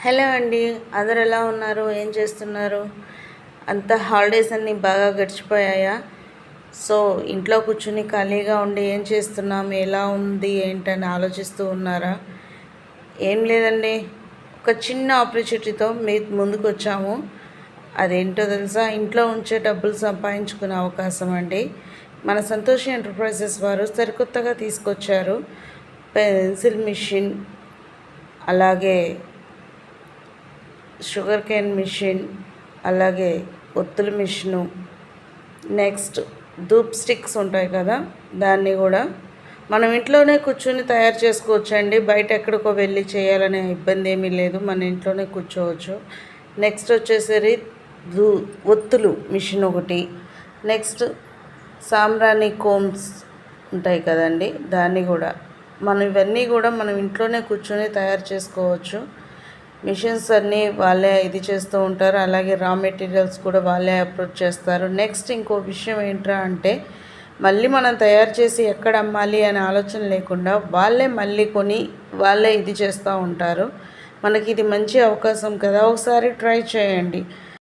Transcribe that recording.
Hello అండి. అందరు ఎలా ఉన్నారు? ఏం చేస్తున్నారు? అంత హాలిడేస్ అన్నీ బాగా గడిచిపోయాయా? సో ఇంట్లో కూర్చుని ఖాళీగా ఉండి ఏం చేస్తున్నాం, ఎలా ఉంది ఏంటని ఆలోచిస్తూ ఉన్నారా? ఏం లేదండి, ఒక చిన్న ఆపర్చునిటీతో మీ ముందుకు వచ్చాము. అదేంటో తెలుసా? ఇంట్లో ఉంచే డబ్బులు సంపాదించుకునే అవకాశం అండి. మన సంతోష్ ఎంటర్ప్రైజెస్ వారు సరికొత్తగా తీసుకొచ్చారు పెన్సిల్ మిషన్, అలాగే షుగర్ కేన్ మిషన్, అలాగే ఒత్తుల మిషను, నెక్స్ట్ ధూప్ స్టిక్స్ ఉంటాయి కదా, దాన్ని కూడా మనం ఇంట్లోనే కూర్చొని తయారు చేసుకోవచ్చండి. బయట ఎక్కడికో వెళ్ళి చేయాలనే ఇబ్బంది ఏమీ లేదు, మన ఇంట్లోనే కూర్చోవచ్చు. నెక్స్ట్ వచ్చేసరి ఒత్తులు మిషన్ ఒకటి, నెక్స్ట్ సాంబ్రాణి కోమ్స్ ఉంటాయి కదండి, దాన్ని కూడా ఇవన్నీ కూడా మనం ఇంట్లోనే కూర్చొని తయారు చేసుకోవచ్చు. మిషన్స్ అన్నీ వాళ్ళే ఇది చేస్తూ ఉంటారు, అలాగే రా మెటీరియల్స్ కూడా వాళ్ళే అప్రోచ్ చేస్తారు. నెక్స్ట్ ఇంకో విషయం ఏంట్రా అంటే, మళ్ళీ మనం తయారు చేసి ఎక్కడ అమ్మాలి అనే ఆలోచన లేకుండా వాళ్ళే మళ్ళీ కొని వాళ్ళే ఇది చేస్తూ ఉంటారు. మనకి ఇది మంచి అవకాశం కదా, ఒకసారి ట్రై చేయండి.